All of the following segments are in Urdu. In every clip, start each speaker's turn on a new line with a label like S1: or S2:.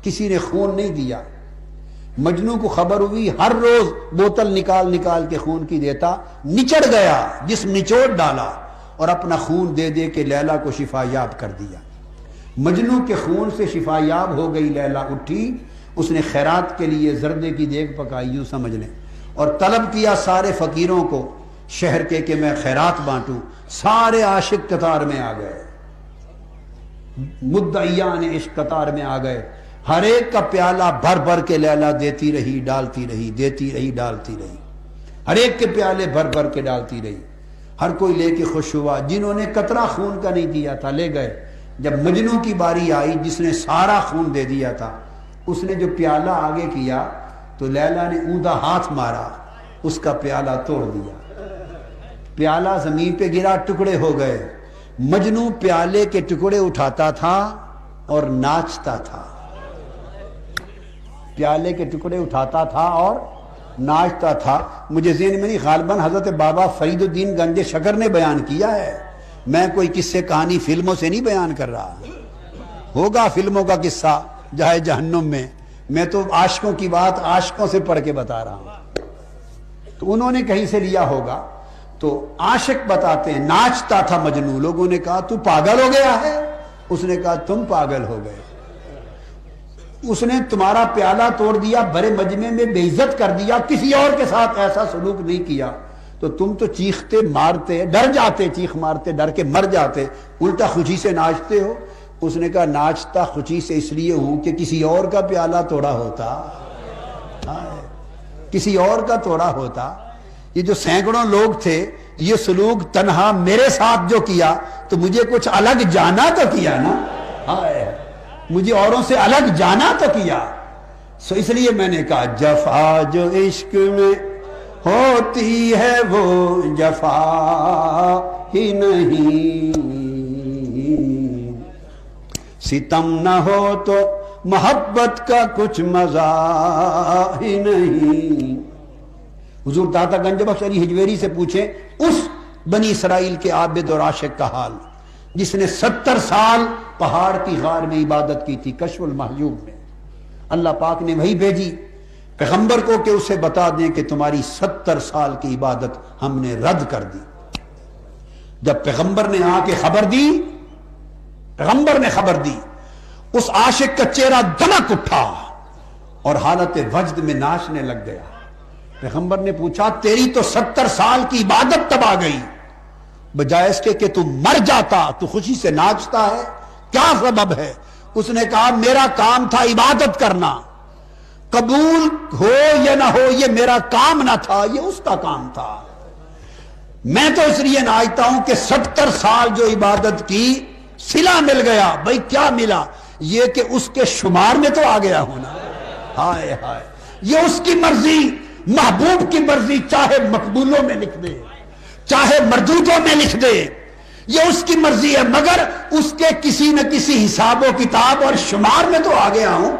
S1: کسی نے خون نہیں دیا۔ مجنو کو خبر ہوئی، ہر روز بوتل نکال نکال کے خون کی دیتا، نچڑ گیا، جسم نچوڑ ڈالا اور اپنا خون دے دے کے لیلا کو شفا یاب کر دیا۔ مجنو کے خون سے شفا یاب ہو گئی، لیلا اٹھی، اس نے خیرات کے لیے زردے کی دیگ پکائی، یوں سمجھ لیں، اور طلب کیا سارے فقیروں کو شہر کے کہ میں خیرات بانٹوں۔ سارے عاشق قطار میں آ گئے، مدعیان عشق قطار میں آ گئے، ہر ایک کا پیالہ بھر بھر کے لیلا دیتی رہی، ڈالتی رہی، دیتی رہی، ڈالتی رہی، ہر ایک کے پیالے بھر بھر کے ڈالتی رہی، ہر کوئی لے کے خوش ہوا۔ جنہوں نے قطرہ خون کا نہیں دیا تھا لے گئے۔ جب مجنو کی باری آئی جس نے سارا خون دے دیا تھا، اس نے جو پیالہ آگے کیا تو لیلا نے اوندا ہاتھ مارا، اس کا پیالہ توڑ دیا، پیالہ زمین پہ گرا، ٹکڑے ہو گئے۔ مجنو پیالے کے ٹکڑے اٹھاتا تھا اور ناچتا تھا، پیالے کے ٹکڑے اٹھاتا تھا اور ناچتا تھا۔ مجھے ذہن میں نہیں، غالباً حضرت بابا فرید الدین گنج شکر نے بیان کیا ہے، میں کوئی قصے کہانی فلموں سے نہیں بیان کر رہا۔ ہوگا فلموں کا قصہ جہے جہنم میں تو عاشقوں کی بات عاشقوں سے پڑھ کے بتا رہا ہوں، تو انہوں نے کہیں سے لیا ہوگا۔ تو عاشق بتاتے ہیں ناچتا تھا مجنو، لوگوں نے کہا تو پاگل ہو گیا ہے، اس نے کہا تم پاگل ہو گئے، اس نے تمہارا پیالہ توڑ دیا، بڑے مجمع میں بے عزت کر دیا، کسی اور کے ساتھ ایسا سلوک نہیں کیا، تو تم تو چیختے مارتے، ڈر جاتے، چیخ مارتے ڈر کے مر جاتے، الٹا خوشی سے ناچتے ہو۔ اس نے کہا ناچتا خوشی سے اس لیے ہوں کہ کسی اور کا پیالہ توڑا ہوتا، کسی اور کا توڑا ہوتا۔ یہ جو سینکڑوں لوگ تھے، یہ سلوک تنہا میرے ساتھ جو کیا تو مجھے کچھ الگ جانا تو کیا نا، مجھے اوروں سے الگ جانا تو کیا، سو اس لیے میں نے کہا جفا جو عشق میں ہوتی ہے وہ جفا ہی نہیں، ستم نہ ہو تو محبت کا کچھ مزہ ہی نہیں۔ حضور داتا گنج بخش علی حجویری سے پوچھیں اس بنی اسرائیل کے عابد اور عاشق کا حال جس نے 70 سال پہاڑ کی غار میں عبادت کی تھی، کشف المحجوب میں اللہ پاک نے وحی بھیجی پیغمبر کو کہ اسے بتا دیں کہ تمہاری 70 سال کی عبادت ہم نے رد کر دی۔ جب پیغمبر نے آ کے خبر دی، پیغمبر نے خبر دی، اس عاشق کا چہرہ دمک اٹھا اور حالت وجد میں ناچنے لگ گیا۔ پیغمبر نے پوچھا تیری تو 70 سال کی عبادت تباہ گئی، بجائے اس کے کہ تم مر جاتا تو خوشی سے ناچتا ہے، کیا سبب ہے؟ اس نے کہا میرا کام تھا عبادت کرنا، قبول ہو یا نہ ہو یہ میرا کام نہ تھا، یہ اس کا کام تھا۔ میں تو اس لیے ناچتا ہوں کہ 70 سال جو عبادت کی صلہ مل گیا۔ بھئی کیا ملا؟ یہ کہ اس کے شمار میں تو آ گیا ہونا۔ ہائے ہائے، یہ اس کی مرضی، محبوب کی مرضی، چاہے مقبولوں میں لکھ دے چاہے مردودوں میں لکھ دے، یہ اس کی مرضی ہے، مگر اس کے کسی نہ کسی حساب و کتاب اور شمار میں تو آ گیا ہوں۔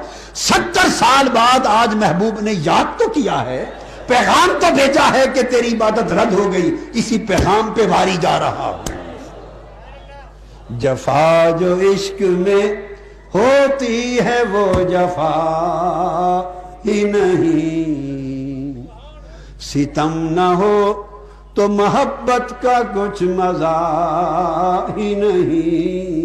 S1: 70 سال بعد آج محبوب نے یاد تو کیا ہے، پیغام تو بھیجا ہے کہ تیری عبادت رد ہو گئی، اسی پیغام پہ واری جا رہا ہوں۔ جفا جو عشق میں ہوتی ہے وہ جفا ہی نہیں، ستم نہ ہو تو محبت کا کچھ مزہ ہی نہیں۔